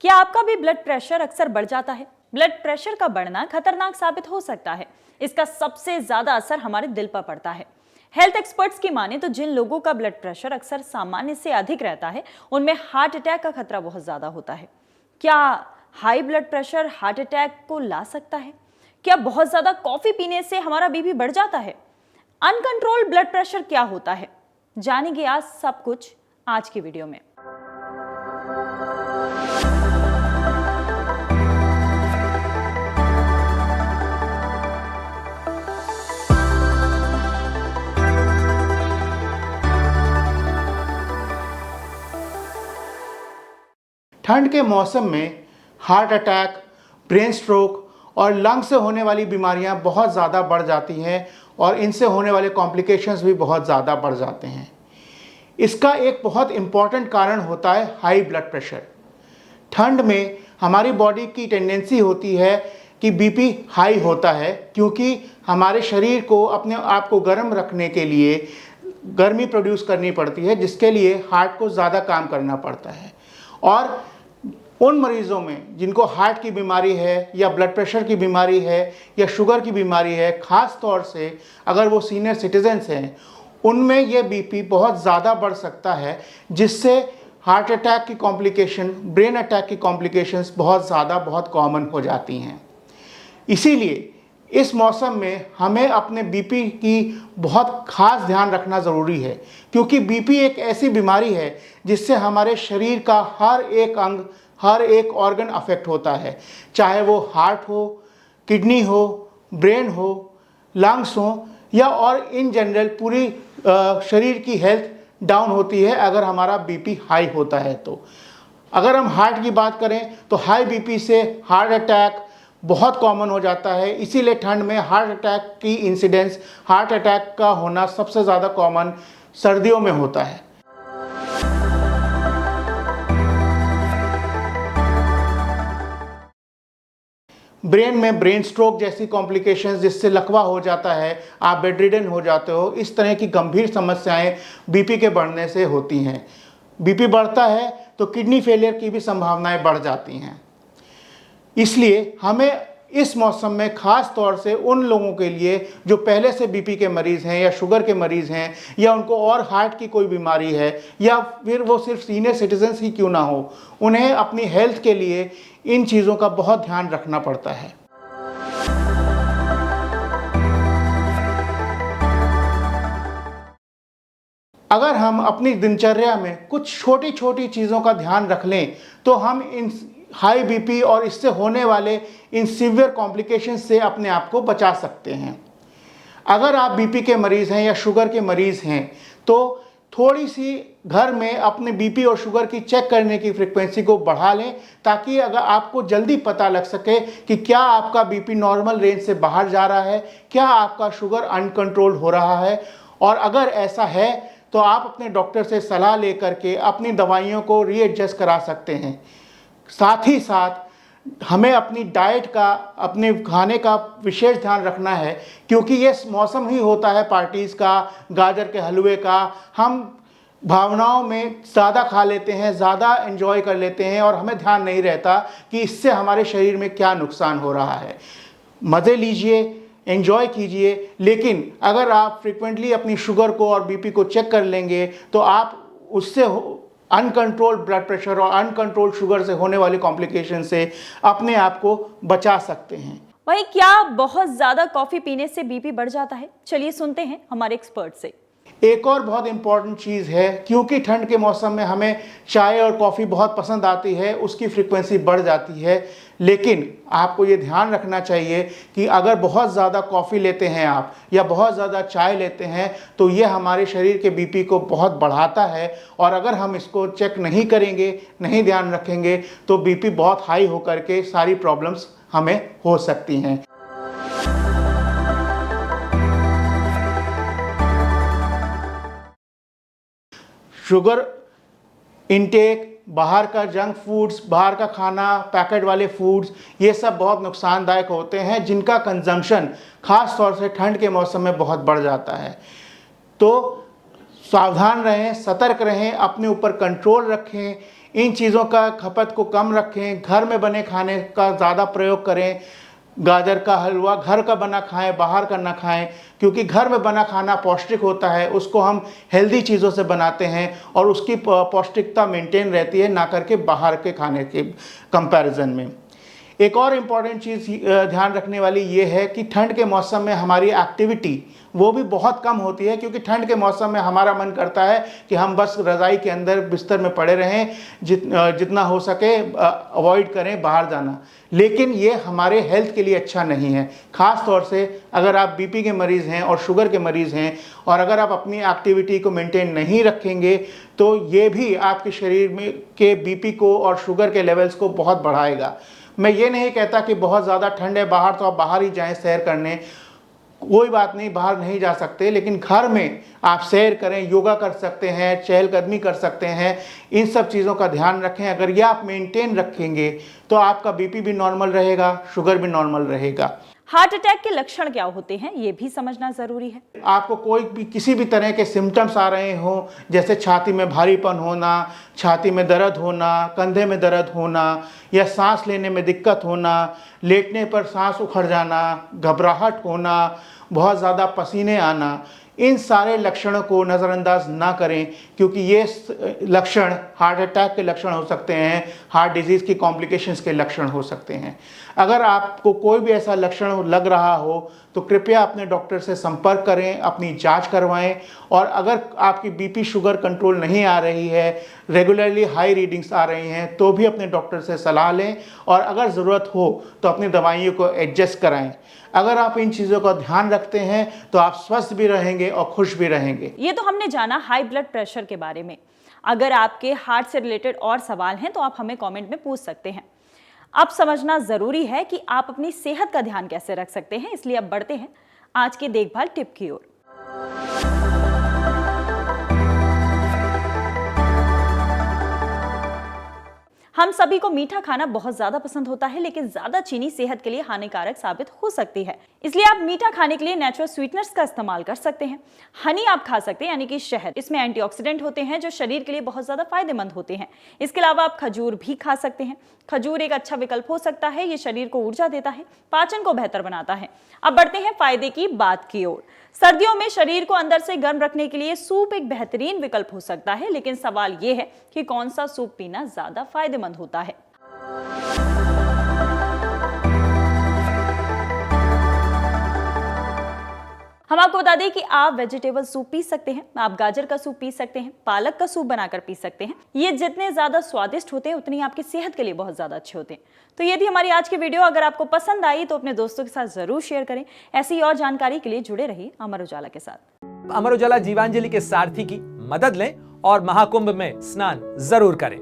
क्या आपका भी ब्लड प्रेशर अक्सर बढ़ जाता है? ब्लड प्रेशर का बढ़ना खतरनाक साबित हो सकता है। इसका सबसे ज्यादा असर हमारे दिल पर पड़ता है। हेल्थ एक्सपर्ट्स की माने तो जिन लोगों का ब्लड प्रेशर अक्सर सामान्य से अधिक रहता है, उनमें हार्ट अटैक का खतरा बहुत ज्यादा होता है। क्या high blood pressure heart attack को ला सकता है? क्या बहुत ज्यादा कॉफी पीने से हमारा बीपी बढ़ जाता है? अनकंट्रोल्ड ब्लड प्रेशर क्या होता है? जानेंगे आज सब कुछ आज की वीडियो में। ठंड के मौसम में हार्ट अटैक, ब्रेन स्ट्रोक और लंग से होने वाली बीमारियां बहुत ज़्यादा बढ़ जाती हैं और इनसे होने वाले कॉम्प्लिकेशंस भी बहुत ज़्यादा बढ़ जाते हैं। इसका एक बहुत इम्पॉर्टेंट कारण होता है हाई ब्लड प्रेशर। ठंड में हमारी बॉडी की टेंडेंसी होती है कि बीपी हाई होता है, क्योंकि हमारे शरीर को अपने आप को गर्म रखने के लिए गर्मी प्रोड्यूस करनी पड़ती है, जिसके लिए हार्ट को ज़्यादा काम करना पड़ता है। और उन मरीज़ों में जिनको हार्ट की बीमारी है या ब्लड प्रेशर की बीमारी है या शुगर की बीमारी है, ख़ास तौर से अगर वो सीनियर सिटीजन्स हैं, उनमें ये बीपी बहुत ज़्यादा बढ़ सकता है, जिससे हार्ट अटैक की कॉम्प्लिकेशन, ब्रेन अटैक की कॉम्प्लिकेशंस बहुत ज़्यादा, बहुत कॉमन हो जाती हैं। इसीलिए इस मौसम में हमें अपने बीपी की बहुत ख़ास ध्यान रखना ज़रूरी है, क्योंकि बीपी एक ऐसी बीमारी है जिससे हमारे शरीर का हर एक अंग, हर एक ऑर्गन अफेक्ट होता है, चाहे वो हार्ट हो, किडनी हो, ब्रेन हो, लंग्स हो या और इन जनरल पूरी शरीर की हेल्थ डाउन होती है अगर हमारा बीपी हाई होता है। तो अगर हम हार्ट की बात करें तो हाई बीपी से हार्ट अटैक बहुत कॉमन हो जाता है। इसीलिए ठंड में हार्ट अटैक की इंसिडेंस, हार्ट अटैक का होना सबसे ज़्यादा कॉमन सर्दियों में होता है। ब्रेन में ब्रेन स्ट्रोक जैसी कॉम्प्लिकेशंस, जिससे लकवा हो जाता है, आप बेडरिडन हो जाते हो, इस तरह की गंभीर समस्याएं बीपी के बढ़ने से होती हैं। बीपी बढ़ता है तो किडनी फेलियर की भी संभावनाएं बढ़ जाती हैं। इसलिए हमें इस मौसम में ख़ास तौर से उन लोगों के लिए जो पहले से बीपी के मरीज़ हैं या शुगर के मरीज़ हैं या उनको और हार्ट की कोई बीमारी है या फिर वो सिर्फ सीनियर सिटीजन्स ही क्यों ना हो, उन्हें अपनी हेल्थ के लिए इन चीज़ों का बहुत ध्यान रखना पड़ता है। अगर हम अपनी दिनचर्या में कुछ छोटी छोटी चीज़ों का ध्यान रख लें तो हम इन हाई बीपी और इससे होने वाले इन सीवियर कॉम्प्लिकेशंस से अपने आप को बचा सकते हैं। अगर आप बीपी के मरीज़ हैं या शुगर के मरीज़ हैं तो थोड़ी सी घर में अपने बीपी और शुगर की चेक करने की फ्रीक्वेंसी को बढ़ा लें, ताकि अगर आपको जल्दी पता लग सके कि क्या आपका बीपी नॉर्मल रेंज से बाहर जा रहा है, क्या आपका शुगर अनकंट्रोल्ड हो रहा है। और अगर ऐसा है तो आप अपने डॉक्टर से सलाह लेकर के अपनी दवाइयों को रीएडजस्ट करा सकते हैं। साथ ही साथ हमें अपनी डाइट का, अपने खाने का विशेष ध्यान रखना है, क्योंकि ये मौसम ही होता है पार्टीज़ का, गाजर के हलवे का। हम भावनाओं में ज़्यादा खा लेते हैं, ज़्यादा एंजॉय कर लेते हैं और हमें ध्यान नहीं रहता कि इससे हमारे शरीर में क्या नुकसान हो रहा है। मज़े लीजिए, एंजॉय कीजिए, लेकिन अगर आप फ्रिक्वेंटली अपनी शुगर को और बीपी को चेक कर लेंगे तो आप उससे अनकंट्रोल्ड ब्लड प्रेशर और अनकंट्रोल्ड शुगर से होने वाली कॉम्प्लिकेशन से अपने आप को बचा सकते हैं। वहीं क्या बहुत ज्यादा कॉफी पीने से बीपी बढ़ जाता है? चलिए सुनते हैं हमारे एक्सपर्ट से। एक और बहुत इंपॉर्टेंट चीज़ है, क्योंकि ठंड के मौसम में हमें चाय और कॉफ़ी बहुत पसंद आती है, उसकी फ्रीक्वेंसी बढ़ जाती है। लेकिन आपको ये ध्यान रखना चाहिए कि अगर बहुत ज़्यादा कॉफ़ी लेते हैं आप या बहुत ज़्यादा चाय लेते हैं तो ये हमारे शरीर के बीपी को बहुत बढ़ाता है, और अगर हम इसको चेक नहीं करेंगे, नहीं ध्यान रखेंगे तो बीपी बहुत हाई होकर के सारी प्रॉब्लम्स हमें हो सकती हैं। शुगर इनटेक, बाहर का जंक फूड्स, बाहर का खाना, पैकेट वाले फूड्स, ये सब बहुत नुकसानदायक होते हैं, जिनका कंजम्पशन ख़ास तौर से ठंड के मौसम में बहुत बढ़ जाता है। तो सावधान रहें, सतर्क रहें, अपने ऊपर कंट्रोल रखें, इन चीज़ों का खपत को कम रखें, घर में बने खाने का ज़्यादा प्रयोग करें। गाजर का हलवा घर का बना खाएं, बाहर का ना खाएं, क्योंकि घर में बना खाना पौष्टिक होता है, उसको हम हेल्दी चीज़ों से बनाते हैं और उसकी पौष्टिकता मेंटेन रहती है, ना करके बाहर के खाने के कंपैरिजन में। एक और इम्पॉर्टेंट चीज़ ध्यान रखने वाली ये है कि ठंड के मौसम में हमारी एक्टिविटी वो भी बहुत कम होती है, क्योंकि ठंड के मौसम में हमारा मन करता है कि हम बस रज़ाई के अंदर बिस्तर में पड़े रहें, जितना हो सके अवॉइड करें बाहर जाना। लेकिन ये हमारे हेल्थ के लिए अच्छा नहीं है, ख़ास तौर से अगर आप बीपी के मरीज़ हैं और शुगर के मरीज़ हैं, और अगर आप अपनी एक्टिविटी को मेंटेन नहीं रखेंगे तो ये भी आपके शरीर में के बीपी को और शुगर के लेवल्स को बहुत बढ़ाएगा। मैं ये नहीं कहता कि बहुत ज़्यादा ठंड है बाहर तो आप बाहर ही जाएं सैर करने, कोई बात नहीं, बाहर नहीं जा सकते, लेकिन घर में आप सैर करें, योगा कर सकते हैं, चहलकदमी कर सकते हैं। इन सब चीज़ों का ध्यान रखें। अगर ये आप मेंटेन रखेंगे तो आपका बीपी भी नॉर्मल रहेगा, शुगर भी नॉर्मल रहेगा। हार्ट अटैक के लक्षण क्या होते हैं, ये भी समझना जरूरी है। आपको कोई भी किसी भी तरह के सिम्टम्स आ रहे हो, जैसे छाती में भारीपन होना, छाती में दर्द होना, कंधे में दर्द होना, या सांस लेने में दिक्कत होना, लेटने पर सांस उखड़ जाना, घबराहट होना, बहुत ज़्यादा पसीने आना, इन सारे लक्षणों को नज़रअंदाज ना करें, क्योंकि ये लक्षण हार्ट अटैक के लक्षण हो सकते हैं, हार्ट डिजीज़ की कॉम्प्लिकेशंस के लक्षण हो सकते हैं। अगर आपको कोई भी ऐसा लक्षण लग रहा हो तो कृपया अपने डॉक्टर से संपर्क करें, अपनी जांच करवाएं, और अगर आपकी बीपी शुगर कंट्रोल नहीं आ रही है, रेगुलरली हाई रीडिंग्स आ रही हैं, तो भी अपने डॉक्टर से सलाह लें, और अगर ज़रूरत हो तो अपनी दवाइयों को एडजस्ट कराएं। अगर आप इन चीज़ों का ध्यान रखते हैं तो आप स्वस्थ भी रहेंगे और खुश भी रहेंगे। ये तो हमने जाना हाई ब्लड प्रेशर के बारे में। अगर आपके हार्ट से रिलेटेड और सवाल हैं तो आप हमें कमेंट में पूछ सकते हैं। अब समझना जरूरी है कि आप अपनी सेहत का ध्यान कैसे रख सकते हैं, इसलिए अब बढ़ते हैं आज की देखभाल टिप की ओर। हम सभी को मीठा खाना बहुत ज्यादा पसंद होता है, लेकिन ज्यादा चीनी सेहत के लिए हानिकारक साबित हो सकती है। इसलिए आप मीठा खाने के लिए नेचुरल स्वीटनर्स का इस्तेमाल कर सकते हैं। हनी आप खा सकते हैं, यानी कि शहद। इसमें एंटीऑक्सीडेंट होते हैं जो शरीर के लिए बहुत ज्यादा फायदेमंद होते हैं। इसके अलावा आप खजूर भी खा सकते हैं। खजूर एक अच्छा विकल्प हो सकता है, ये शरीर को ऊर्जा देता है, पाचन को बेहतर बनाता है। अब बढ़ते हैं फायदे की बात की ओर। सर्दियों में शरीर को अंदर से गर्म रखने के लिए सूप एक बेहतरीन विकल्प हो सकता है, लेकिन सवाल यह है कि कौन सा सूप पीना ज्यादा फायदेमंद होता है। हम आपको बता दें कि आप वेजिटेबल सूप पी सकते हैं, आप गाजर का सूप पी सकते हैं, पालक का सूप बनाकर पी सकते हैं। ये जितने ज्यादा स्वादिष्ट होते हैं उतनी आपकी सेहत के लिए बहुत ज्यादा अच्छे होते हैं। तो ये थी हमारी आज की वीडियो। अगर आपको पसंद आई तो अपने दोस्तों के साथ जरूर शेयर करें। ऐसी और जानकारी के लिए जुड़े रहिए अमर उजाला के साथ। अमर उजाला जीवांजलि के सारथी की मदद लें और महाकुंभ में स्नान जरूर करें।